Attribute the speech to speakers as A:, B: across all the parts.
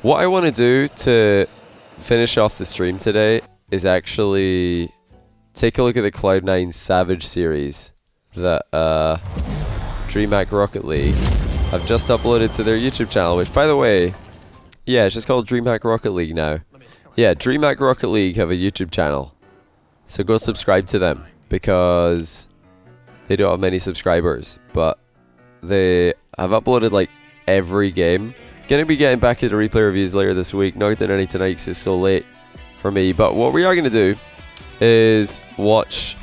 A: What I want to do to finish off the stream today is actually take a look at the Cloud9 Savage series that DreamHack Rocket League have just uploaded to their YouTube channel, which, by the way, yeah, it's just called DreamHack Rocket League now. Yeah, DreamHack Rocket League have a YouTube channel, so go subscribe to them because they don't have many subscribers, but they have uploaded like every game. Gonna be getting back into replay reviews later this week. Not doing any tonight because it's so late for me. But what we are gonna do is watch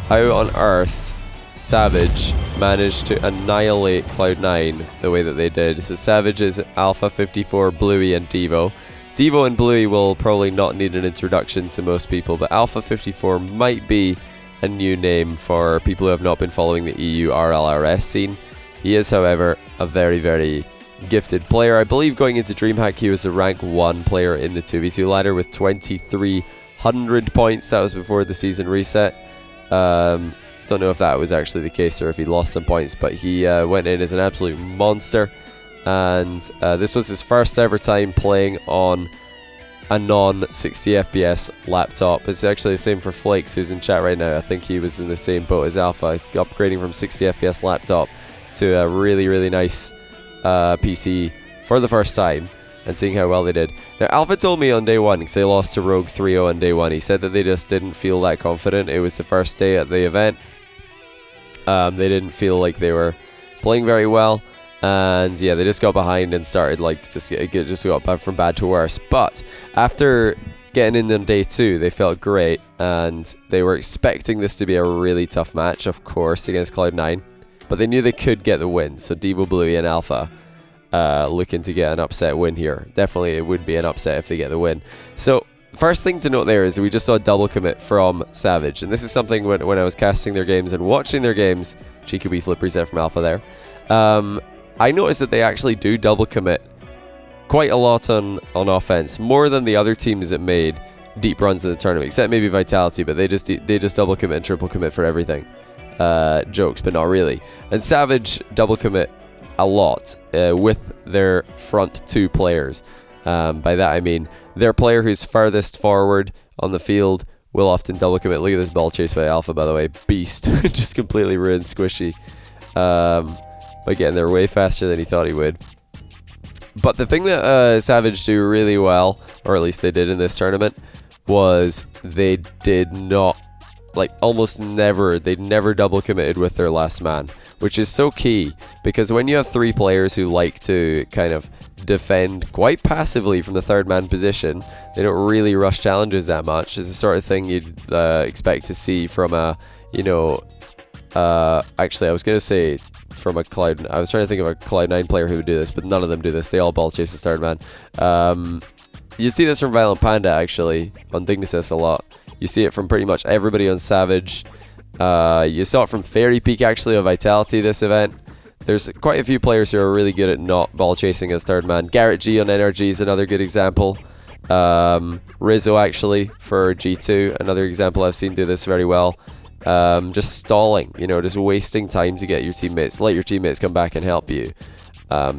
A: how on earth Savage managed to annihilate Cloud9 the way that they did. So Savage is Alpha 54, Bluey, and Devo. Devo and Bluey will probably not need an introduction to most people, but Alpha 54 might be a new name for people who have not been following the EU RLRS scene. He is, however, a very, very gifted player. I believe going into DreamHack he was a rank 1 player in the 2v2 ladder with 2300 points. That was before the season reset. Don't know if that was actually the case or if he lost some points, but he went in as an absolute monster, and this was his first ever time playing on a non-60 FPS laptop. It's actually the same for Flakes, who's in chat right now. I think he was in the same boat as Alpha, upgrading from 60 FPS laptop to a really, really nice PC for the first time and seeing how well they did. Now, Alpha told me on day 1, because they lost to Rogue 3-0 on day 1, he said that they just didn't feel that confident. It was the first day at the event. They didn't feel like they were playing very well, and yeah, they just got behind and started like just got from bad to worse. But after getting in on day 2, they felt great, and they were expecting this to be a really tough match, of course, against Cloud9. But they knew they could get the win, so Devo, Bluey, and Alpha looking to get an upset win here. Definitely it would be an upset if they get the win. So first thing to note there is we just saw a double commit from Savage, and this is something when I was casting their games and watching their games, cheeky wee flip reset from Alpha there, I noticed that they actually do double commit quite a lot on offense, more than the other teams that made deep runs in the tournament, except maybe Vitality, but they just double commit and triple commit for everything. Jokes, but not really. And Savage double commit a lot with their front 2 players. By that I mean their player who's farthest forward on the field will often double commit. Look at this ball chase by Alpha, by the way. Beast. Just completely ruined Squishy by getting there way faster than he thought he would. But the thing that Savage do really well, or at least they did in this tournament, was they did not, like almost never, they never double committed with their last man, which is so key, because when you have 3 players who like to kind of defend quite passively from the 3rd man position, they don't really rush challenges that much. It's the sort of thing you'd expect to see from a, you know, actually I was going to say from a Cloud, I was trying to think of a Cloud9 player who would do this, but none of them do this. They all ball chase the 3rd man. You see this from Violent Panda actually on Dignitas a lot. You see it from pretty much everybody on Savage. You saw it from Fairy Peak actually on Vitality this event. There's quite a few players who are really good at not ball chasing as 3rd man. Garrett G on NRG is another good example. Rizzo actually for G2, another example I've seen do this very well. Just stalling, you know, just wasting time to get your teammates, let your teammates come back and help you.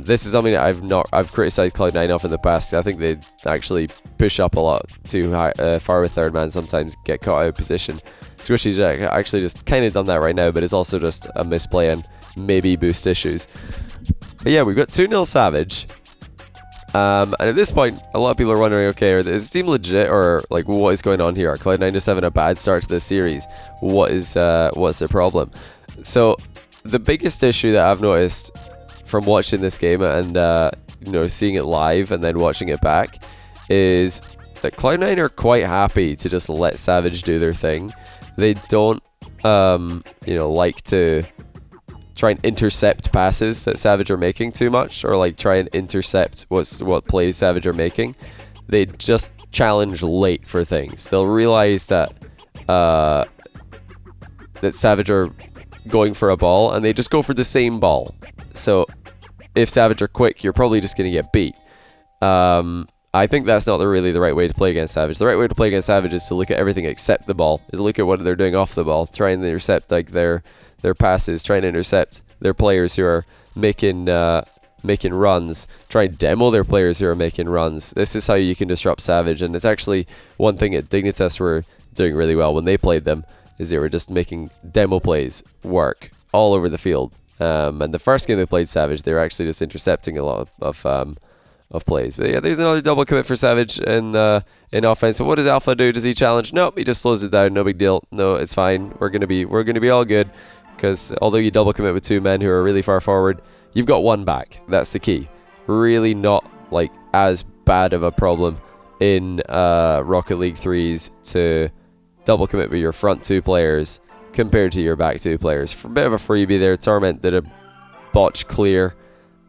A: This is something that I've criticized Cloud9 off in the past. I think they actually push up a lot too far with 3rd man, sometimes get caught out of position. Squishy's actually just kind of done that right now, but it's also just a misplay and maybe boost issues. But yeah, we've got 2-0 Savage. And at this point, a lot of people are wondering, okay, is this team legit, or like what is going on here? Are Cloud9 just having a bad start to this series? What's the problem? So the biggest issue that I've noticed from watching this game and you know, seeing it live and then watching it back is that Cloud9 are quite happy to just let Savage do their thing. They don't you know, like to try and intercept passes that Savage are making too much, or like try and intercept what plays Savage are making. They just challenge late for things. They'll realize that that Savage are going for a ball and they just go for the same ball. So if Savage are quick, you're probably just going to get beat. I think that's not really the right way to play against Savage. The right way to play against Savage is to look at everything except the ball, is look at what they're doing off the ball, try and intercept like their passes, trying to intercept their players who are making making runs, try and demo their players who are making runs. This is how you can disrupt Savage, and it's actually one thing that Dignitas were doing really well when they played them, is they were just making demo plays work all over the field. And the first game they played Savage, they were actually just intercepting a lot of plays. But yeah, there's another double commit for Savage in offense. But what does Alpha do? Does he challenge? Nope, he just slows it down. No big deal. No, it's fine. We're gonna be all good, because although you double commit with 2 men who are really far forward, you've got 1 back. That's the key. Really not like as bad of a problem in Rocket League 3s to double commit with your front 2 players compared to your back 2 players. For a bit of a freebie there, Torment did a botch clear,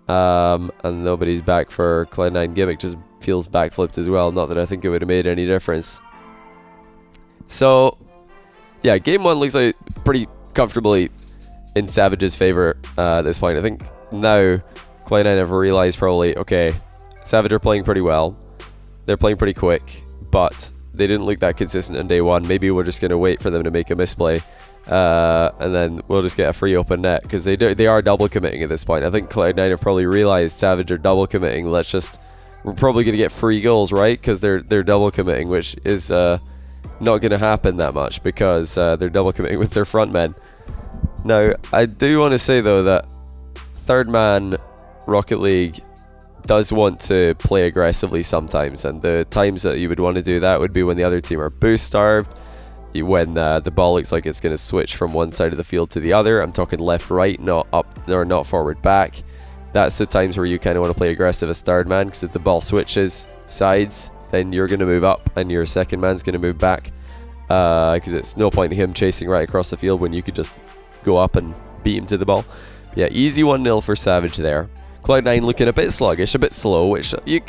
A: and nobody's back for Cloud9. Gimmick just feels backflipped as well. Not that I think it would have made any difference. So, yeah, game 1 looks like pretty comfortably in Savage's favor at this point. I think now Cloud9 have realized probably, okay, Savage are playing pretty well. They're playing pretty quick, but they didn't look that consistent on day 1. Maybe we're just going to wait for them to make a misplay, and then we'll just get a free open net, because they are double committing at this point. I think Cloud9 have probably realized Savage are double committing. We're probably going to get free goals, right? Because they're double committing, which is not going to happen that much, because they're double committing with their front men. Now, I do want to say though that third man Rocket League does want to play aggressively sometimes, and the times that you would want to do that would be when the other team are boost starved, when the ball looks like it's going to switch from one side of the field to the other. I'm talking left, right, not up, or not forward, back. That's the times where you kind of want to play aggressive as third man, because if the ball switches sides, then you're going to move up and your second man's going to move back, because it's no point in him chasing right across the field when you could just go up and beat him to the ball. Yeah, easy 1-0 for Savage there. Cloud9 looking a bit sluggish, a bit slow, which you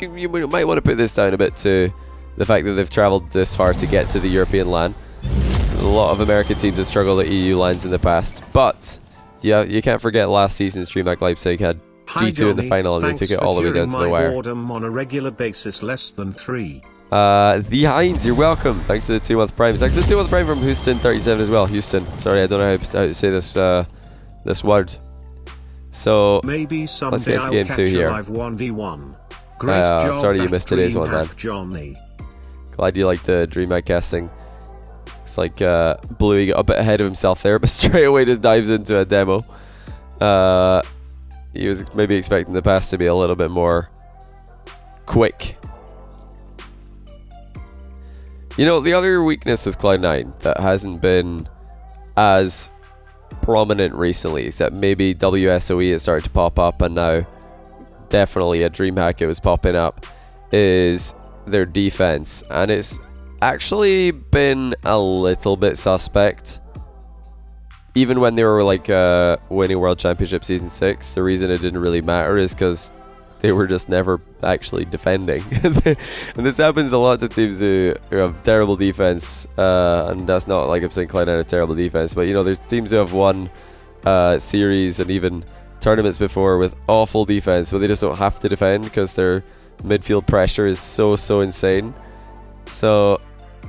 A: might want to put this down a bit to the fact that they've travelled this far to get to the European LAN. A lot of American teams have struggled at EU LANs in the past, but yeah, you can't forget last season's DreamHack Leipzig had G2 in the final, and they took it all the way down to the wire.
B: On a regular basis, less than 3.
A: The Heinz, you're welcome. Thanks to the 2-month prime. Thanks to the 2-month prime from Houston37 as well. Houston, sorry, I don't know how to say this word. So
B: maybe
A: let's get into game 2 here.
B: 1v1.
A: Sorry you missed today's one, man.
B: Johnny.
A: Glad you liked the DreamHack casting. It's like Bluey got a bit ahead of himself there, but straight away just dives into a demo. He was maybe expecting the pass to be a little bit more quick. You know, the other weakness with Cloud9 that hasn't been as prominent recently, except maybe WSOE has started to pop up, and now definitely at DreamHack it was popping up, is their defense. And it's actually been a little bit suspect. Even when they were like winning World Championship Season 6, the reason it didn't really matter is because they were just never actually defending. And this happens a lot to teams who have terrible defense, and that's not like I'm saying Cloud9 have terrible defense, but you know, there's teams who have won series and even tournaments before with awful defense, but they just don't have to defend because their midfield pressure is so insane. So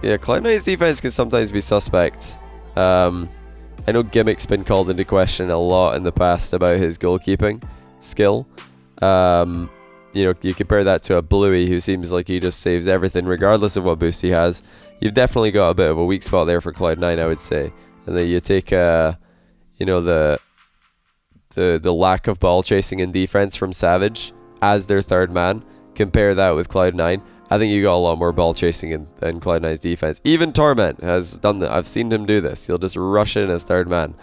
A: yeah, Cloud9's defense can sometimes be suspect. I know Gimmick's been called into question a lot in the past about his goalkeeping skill. You know, you compare that to a Bluey who seems like he just saves everything regardless of what boost he has. You've definitely got a bit of a weak spot there for Cloud9, I would say. And then you take you know, the lack of ball chasing in defense from Savage as their third man, compare that with Cloud9. I think you got a lot more ball chasing in Cloud9's defense. Even Torment has done that. I've seen him do this. He'll just rush in as third man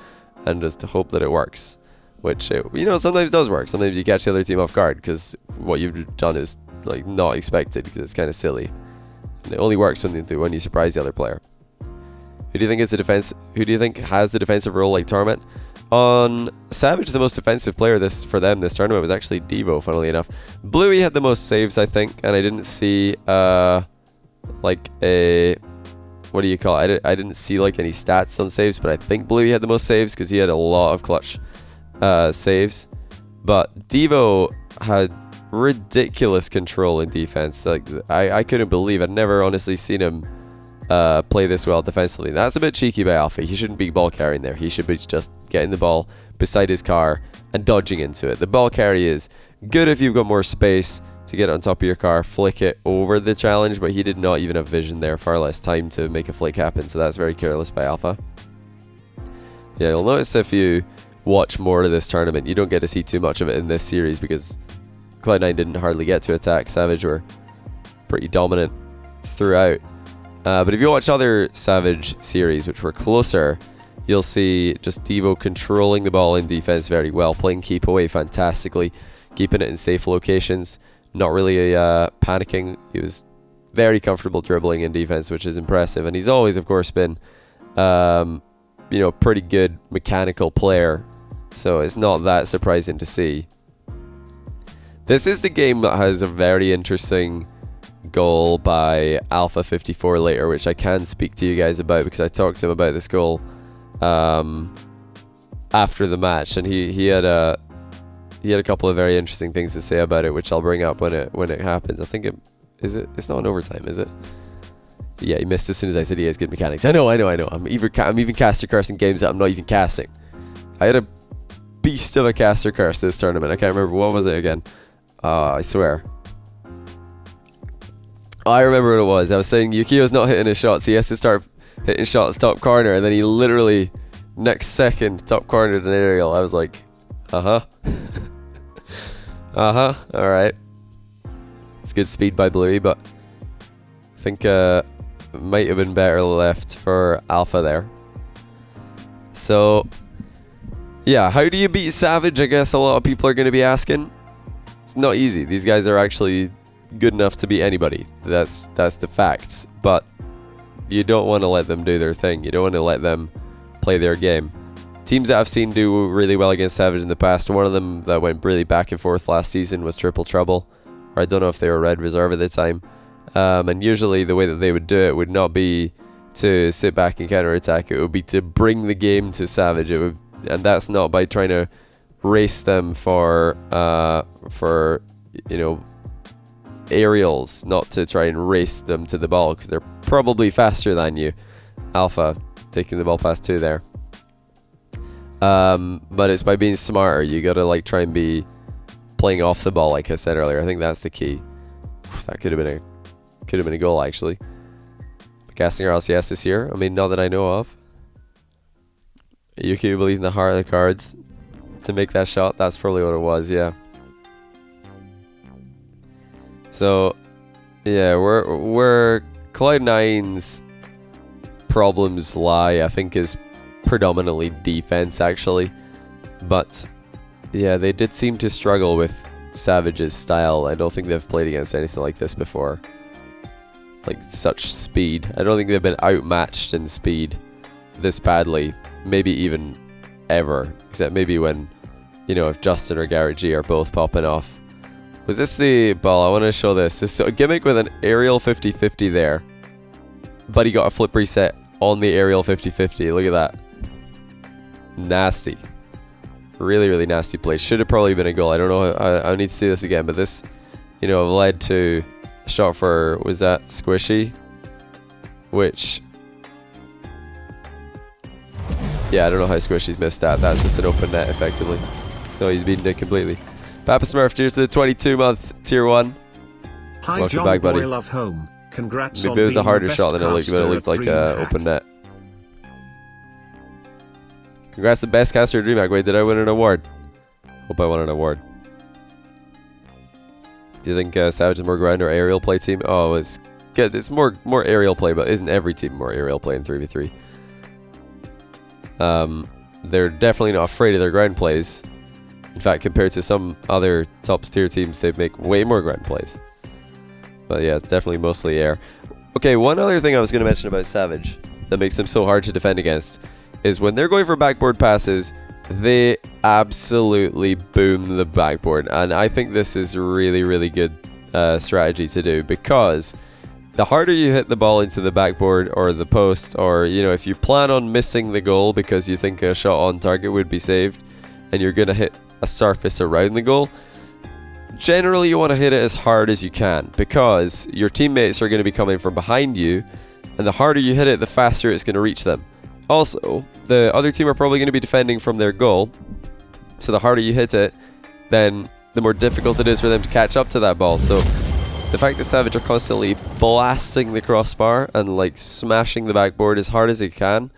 A: and just hope that it works. Which, you know, sometimes does work. Sometimes you catch the other team off guard because what you've done is like not expected, because it's kind of silly. And it only works when you surprise the other player. Who do you think is the defense? Who do you think has the defensive role like Torment? On Savage, the most defensive player for them this tournament was actually Devo, funnily enough. Bluey had the most saves, I think, and I didn't see like a, what do you call it? I didn't see like any stats on saves, but I think Bluey had the most saves because he had a lot of clutch saves. But Devo had ridiculous control in defense. Like I couldn't believe, I'd never honestly seen him play this well defensively. That's a bit cheeky by Alfie. He shouldn't be ball carrying there. He should be just getting the ball beside his car and dodging into it. The ball carry is good if you've got more space to get it on top of your car, flick it over the challenge, but he did not even have vision there, far less time to make a flick happen, so that's very careless by Alpha. Yeah, you'll notice if you watch more of this tournament, you don't get to see too much of it in this series because Cloud9 didn't hardly get to attack. Savage were pretty dominant throughout. But if you watch other Savage series, which were closer, you'll see just Devo controlling the ball in defense very well, playing keep away fantastically, keeping it in safe locations, not really panicking. He was very comfortable dribbling in defense, which is impressive. And he's always, of course, been pretty good mechanical player, so it's not that surprising to see. This is the game that has a very interesting goal by Alpha 54 later, which I can speak to you guys about because I talked to him about this goal after the match, and he had a couple of very interesting things to say about it, which I'll bring up when it happens. I think it's not an overtime, is it? Yeah, he missed as soon as I said he has good mechanics. I know. I'm even caster cursing games that I'm not even casting. I had a beast of a caster curse this tournament. I can't remember, what was it again? I swear. I remember what it was. I was saying Yukio's not hitting his shots. He has to start hitting shots top corner, and then he literally next second top cornered an aerial. I was like, alright. It's good speed by Bluey, but I think might have been better left for Alpha there. So yeah, how do you beat Savage? I guess a lot of people are going to be asking. It's not easy. These guys are actually good enough to beat anybody. That's the facts. But you don't want to let them do their thing. You don't want to let them play their game. Teams that I've seen do really well against Savage in the past, one of them that went really back and forth last season was Triple Trouble. Or I don't know if they were Red Reserve at the time. And usually the way that they would do it would not be to sit back and counterattack. It would be to bring the game to Savage. And that's not by trying to race them for aerials, not to try and race them to the ball, because they're probably faster than you. Alpha taking the ball past 2 there. But it's by being smarter. You gotta try and be playing off the ball, like I said earlier. I think that's the key. That could have been a goal, actually. Casting our LCS this year. I mean, not that I know of. Yuki believed in the heart of the cards to make that shot. That's probably what it was, yeah. So, yeah, where Cloud9's problems lie, I think, is predominantly defense, actually. But, yeah, they did seem to struggle with Savage's style. I don't think they've played against anything like this before. Like, such speed. I don't think they've been outmatched in speed this badly. Maybe even ever. Except maybe when, if Justin or Garrett G are both popping off. Was this the ball? I want to show this. This is a gimmick with an aerial 50-50 there. But he got a flip reset on the aerial 50-50. Look at that. Nasty. Really, really nasty play. Should have probably been a goal. I don't know. I need to see this again. But this, led to a shot for, was that Squishy? Which, yeah, I don't know how Squishy's missed that. That's just an open net, effectively. So he's beaten it completely. Papa Smurf, cheers to the 22-month Tier 1.
B: Hi,
A: Welcome
B: John
A: back, buddy.
B: Boy, love home. Congrats
A: Maybe
B: on
A: it was a
B: being
A: harder
B: the
A: shot
B: best
A: than it looked, but it looked like an open net. Congrats to Best Caster at DreamHack. Wait, did I win an award? Hope I won an award. Do you think Savage is more ground or aerial play team? Oh, it's good. It's more aerial play, but isn't every team more aerial play in 3v3? They're definitely not afraid of their ground plays. In fact, compared to some other top tier teams, they make way more ground plays. But yeah, it's definitely mostly air. Okay, one other thing I was going to mention about Savage that makes them so hard to defend against is when they're going for backboard passes, they absolutely boom the backboard. And I think this is really, really good strategy to do, because the harder you hit the ball into the backboard or the post, or if you plan on missing the goal because you think a shot on target would be saved and you're going to hit a surface around the goal, generally you want to hit it as hard as you can, because your teammates are going to be coming from behind you, and the harder you hit it, the faster it's going to reach them. Also, the other team are probably going to be defending from their goal, So the harder you hit it, then the more difficult it is for them to catch up to that ball. So the fact that Savage are constantly blasting the crossbar and like smashing the backboard as hard as they can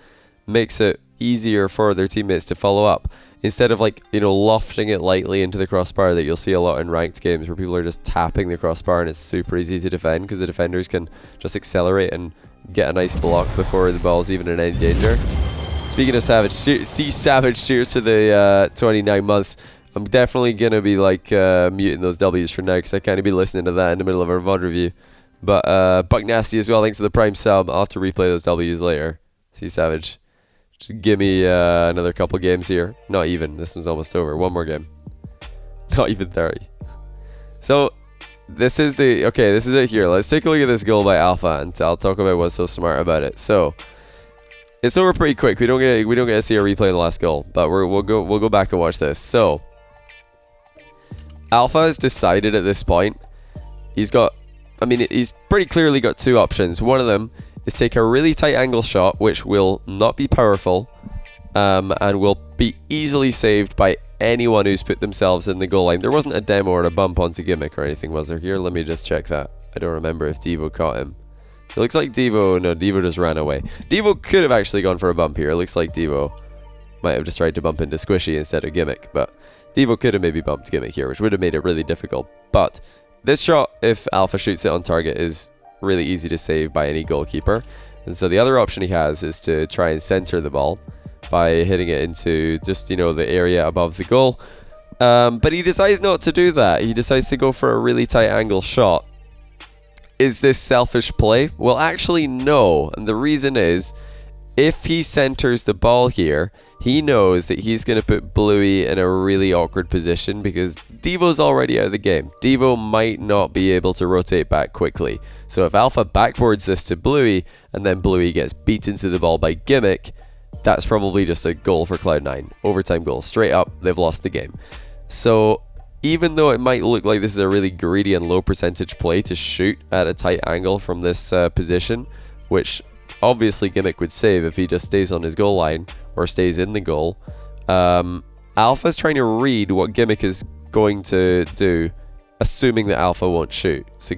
A: makes it easier for their teammates to follow up. Instead of like, you know, lofting it lightly into the crossbar that you'll see a lot in ranked games where people are just tapping the crossbar and it's super easy to defend because the defenders can just accelerate and get a nice block before the ball's even in any danger. Speaking of Savage, see Savage, cheers to the 29 months. I'm definitely going to be like muting those W's for now because I can't be listening to that in the middle of our VOD review. But Buck Nasty as well, thanks for the Prime sub. I'll have to replay those W's later. See Savage. Just give me another couple games here. Not even. This one's almost over. One more game. Not even 30. So this is it here. Let's take a look at this goal by Alpha and I'll talk about what's so smart about it. So it's over pretty quick. We don't get to see a replay of the last goal, but we'll go back and watch this. So Alpha has decided at this point he's pretty clearly got two options. One of them is take a really tight angle shot, which will not be powerful, and will be easily saved by anyone who's put themselves in the goal line. There wasn't a demo or a bump onto Gimmick or anything, was there here? Let me just check that. I don't remember if Devo caught him. It looks like Devo just ran away. Devo could have actually gone for a bump here. It looks like Devo might have just tried to bump into Squishy instead of Gimmick, but Devo could have maybe bumped Gimmick here, which would have made it really difficult. But this shot, if Alpha shoots it on target, is really easy to save by any goalkeeper. And so the other option he has is to try and center the ball by hitting it into just, you know, the area above the goal. But he decides not to do that. He decides to go for a really tight angle shot. Is this selfish play? Well, actually, no. And the reason is, if he centers the ball here, he knows that he's going to put Bluey in a really awkward position because Devo's already out of the game. Devo might not be able to rotate back quickly. So if Alpha backboards this to Bluey and then Bluey gets beaten to the ball by Gimmick, that's probably just a goal for Cloud9. Overtime goal. Straight up, they've lost the game. So even though it might look like this is a really greedy and low percentage play to shoot at a tight angle from this position, which obviously Gimmick would save if he just stays on his goal line or stays in the goal, Alpha's trying to read what Gimmick is going to do, assuming that Alpha won't shoot. So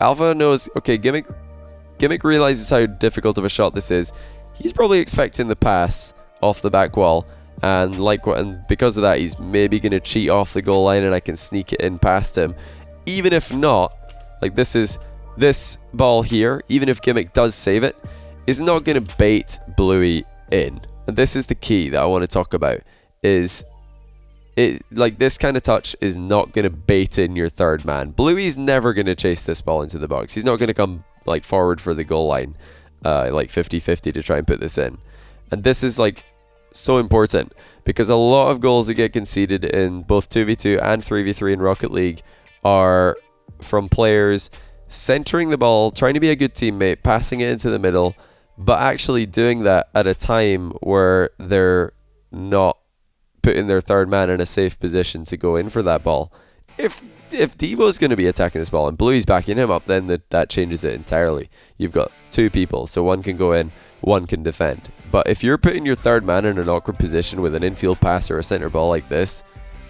A: Alpha knows, okay, Gimmick realizes how difficult of a shot this is. He's probably expecting the pass off the back wall, and because of that, he's maybe going to cheat off the goal line and I can sneak it in past him. Even if not, like this ball here, even if Gimmick does save it, is not going to bait Bluey in. And this is the key that I want to talk about, is like this kind of touch is not going to bait in your third man. Bluey's never going to chase this ball into the box. He's not going to come like forward for the goal line like 50-50 to try and put this in. And this is like so important because a lot of goals that get conceded in both 2v2 and 3v3 in Rocket League are from players centering the ball, trying to be a good teammate, passing it into the middle, but actually doing that at a time where they're not putting their third man in a safe position to go in for that ball. If Devo's going to be attacking this ball and Bluey's backing him up, then that changes it entirely. You've got two people, so one can go in, one can defend. But if you're putting your third man in an awkward position with an infield pass or a center ball like this,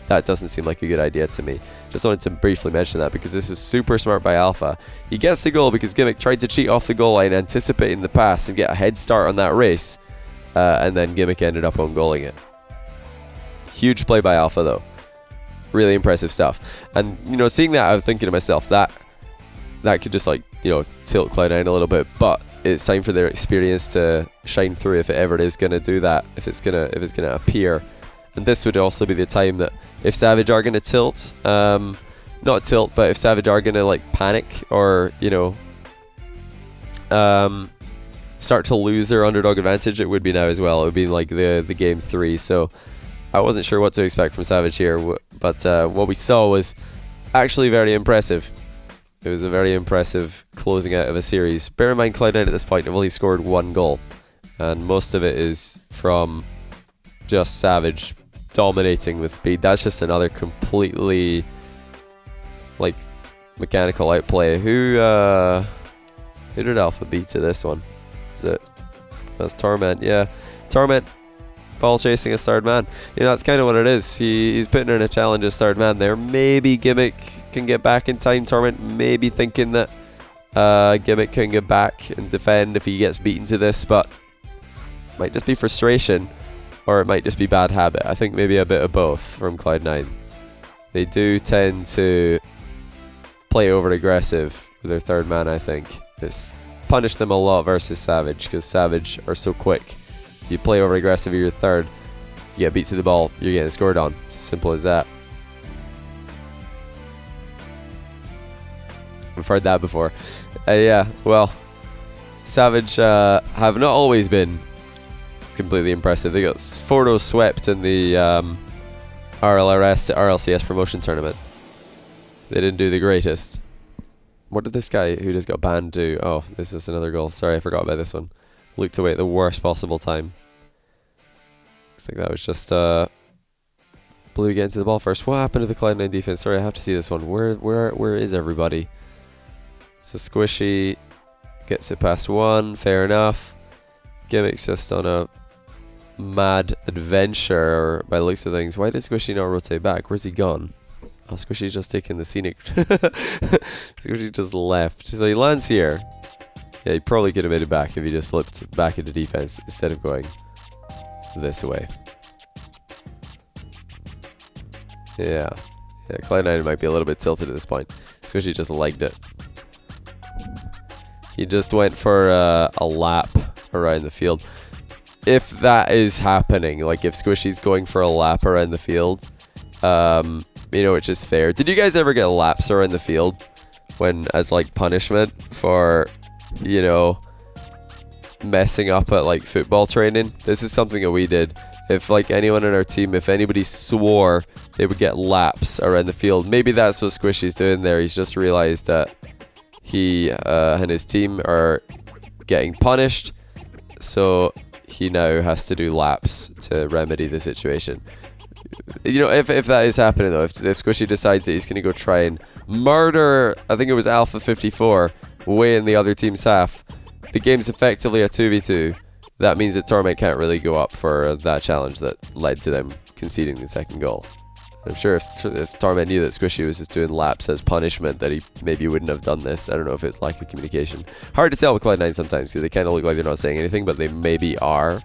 A: that doesn't seem like a good idea to me. Just wanted to briefly mention that because this is super smart by Alpha. He gets the goal because Gimmick tried to cheat off the goal line, anticipating the pass and get a head start on that race, and then Gimmick ended up on goaling it. Huge play by Alpha though. Really impressive stuff. And you know, seeing that, I was thinking to myself that could just like, you know, tilt Cloud9 a little bit, but it's time for their experience to shine through if it ever is going to do that, if it's gonna appear. And this would also be the time that if Savage are going to tilt, not tilt, but if Savage are going to like panic or, you know, start to lose their underdog advantage, it would be now as well. It would be like the game 3. So I wasn't sure what to expect from Savage here, but what we saw was actually very impressive. It was a very impressive closing out of a series. Bear in mind, Cloud9 at this point have only scored 1 goal, and most of it is from just Savage dominating with speed. That's just another completely like mechanical outplay. Who did Alpha beat to this one? That's Torment. Yeah, Torment ball chasing his third man. That's kind of what it is. He's putting in a challenge as third man there. Maybe Gimmick can get back in time. Torment maybe thinking that Gimmick can get back and defend if he gets beaten to this, but might just be frustration, or it might just be bad habit. I think maybe a bit of both from Cloud9. They do tend to play over aggressive with their third man, I think. It's punished them a lot versus Savage, because Savage are so quick. You play over aggressive, you're third, you get beat to the ball, you're getting scored on. It's as simple as that. We've heard that before. Yeah, well, Savage have not always been completely impressive. They got photo swept in the RLCS promotion tournament. They didn't do the greatest. What did this guy who just got banned do? Oh, this is another goal. Sorry, I forgot about this one. Looked away at the worst possible time. Looks like that was just Blue getting to the ball first. What happened to the Cloud9 defense? Sorry, I have to see this one. Where is everybody? So Squishy gets it past one. Fair enough. Gimmick's just on a mad adventure by the looks of things. Why did Squishy not rotate back? Where's he gone? Oh, Squishy's just taking the scenic. Squishy just left. So he lands here. Yeah, he probably could have made it back if he just slipped back into defense instead of going this way. Yeah, Cloud9 might be a little bit tilted at this point. Squishy just legged it. He just went for a lap around the field. If that is happening, like if Squishy's going for a lap around the field, which is fair. Did you guys ever get laps around the field as like punishment for, messing up at like football training? This is something that we did. If like anyone in our team, if anybody swore, they would get laps around the field. Maybe that's what Squishy's doing there. He's just realized that he and his team are getting punished, so he now has to do laps to remedy the situation. If that is happening though, if Squishy decides that he's going to go try and murder, I think it was Alpha 54, way in the other team's half, the game's effectively a 2v2. That means that Torment can't really go up for that challenge that led to them conceding the second goal. I'm sure if Torment knew that Squishy was just doing laps as punishment, that he maybe wouldn't have done this. I don't know if it's lack of communication. Hard to tell with Cloud9 sometimes, because they kind of look like they're not saying anything, but they maybe are.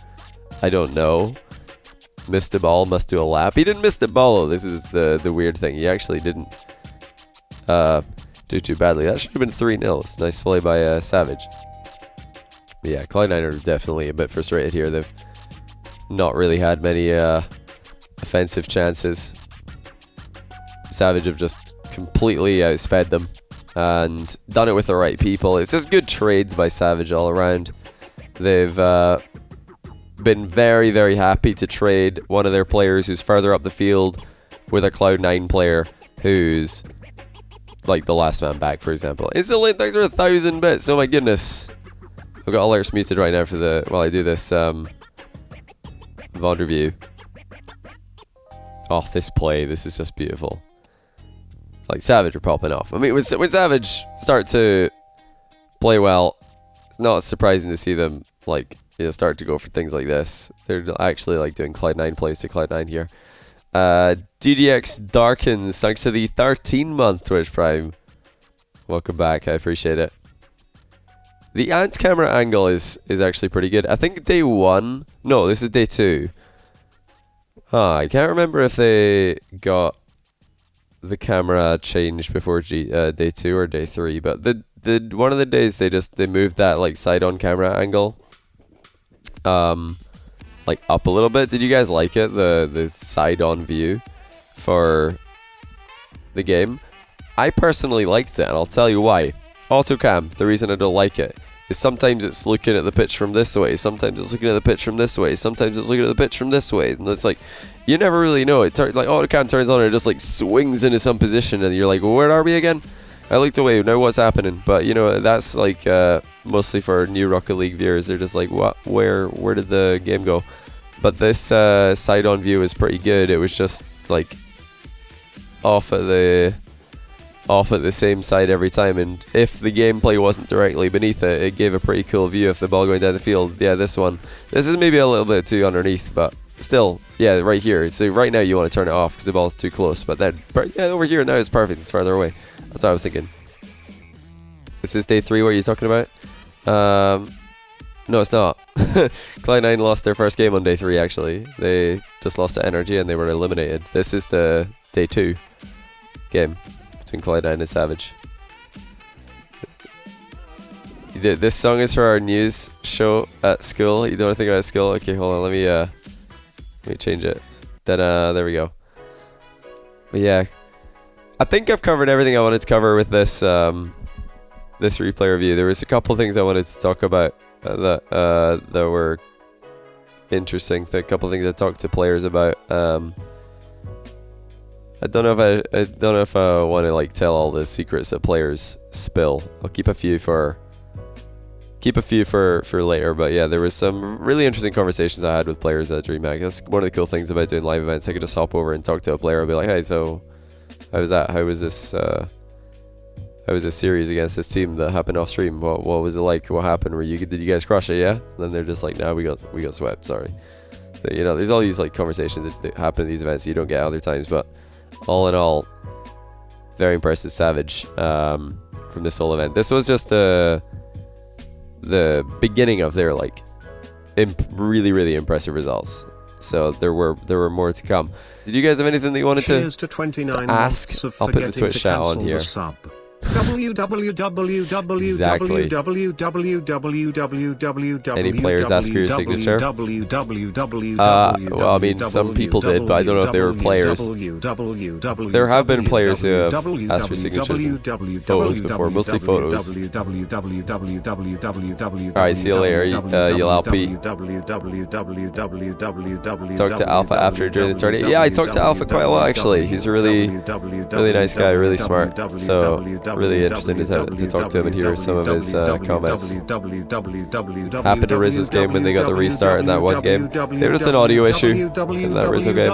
A: I don't know. Missed the ball, must do a lap. He didn't miss the ball though. This is the weird thing. He actually didn't do too badly. That should have been 3-0. It's nice play by Savage. But yeah, Cloud9 are definitely a bit frustrated here. They've not really had many offensive chances. Savage have just completely outsped them and done it with the right people. It's just good trades by Savage all around. They've been very, very happy to trade one of their players who's further up the field with a Cloud9 player who's like the last man back, for example. Instantly, thanks for 1,000 bits. Oh my goodness. I've got alerts muted right now while I do this VOD review. Oh, this play. This is just beautiful. Like, Savage are popping off. I mean, when Savage start to play well, it's not surprising to see them, like, start to go for things like this. They're actually, like, doing Cloud9 plays to Cloud9 here. DDX Darkens, thanks to the 13-month Twitch Prime. Welcome back. I appreciate it. The ant camera angle is actually pretty good. I think day 1... No, this is day 2. I can't remember if they got the camera changed before day 2 or day 3, but the one of the days they moved that like side on camera angle like up a little bit. Did you guys like it, the side on view for the game? I personally liked it, and I'll tell you why. Autocam, the reason I don't like it is sometimes it's looking at the pitch from this way, sometimes it's looking at the pitch from this way, sometimes it's looking at the pitch from this way, and it's like, you never really know. Like autocam turns on and it just like swings into some position, and you're like, well, where are we again? I looked away, now what's happening? But that's like mostly for new Rocket League viewers. They're just like, what? Where did the game go? But this side on view is pretty good. It was just like off at the same side every time, and if the gameplay wasn't directly beneath it gave a pretty cool view of the ball going down the field. Yeah, this is maybe a little bit too underneath, but still, yeah, right here. So right now you want to turn it off because the ball's too close. But then, yeah, over here now it's perfect. It's farther away. That's what I was thinking. Is this day 3 what you're talking about? No, it's not. Cloud9 lost their first game on day 3, actually. They just lost to Energy and they were eliminated. This is the day 2 game between Cloud9 and Savage. This song is for our news show at school. You don't want to think about school? Okay, hold on. Let me change it. Then there we go. But yeah, I think I've covered everything I wanted to cover with this this replay review. There was a couple things I wanted to talk about that were interesting. A couple things I talked to players about. I don't know if I want to like tell all the secrets that players spill. I'll keep a few for later. But yeah, there was some really interesting conversations I had with players at DreamHack. That's one of the cool things about doing live events. I could just hop over and talk to a player and be like, hey, so how was that? How was this series against this team that happened off stream? What was it like? What happened? Did you guys crush it? Yeah? And then they're just like, no, we got swept, sorry. So, you know, there's all these like conversations that happen at these events that you don't get other times. But all in all, very impressive Savage from this whole event. This was just the beginning of their like really, really impressive results. So there were more to come. Did you guys have anything that you wanted to ask? I'll put the Twitch chat on here. Exactly. Any players ask for your signature? Well, I mean, some people did, but I don't know if they were players. There have been players who have asked for signatures and photos before, mostly photos. Alright, see you later, Yalp. Talk to Alpha after during the tournament. Yeah, I talked to Alpha quite a lot actually. He's a really nice guy, really smart. So really interesting to talk to him and hear some of his comments. Happened to Rizzo's game when they got the restart in that one game. There was an audio issue in that Rizzo game.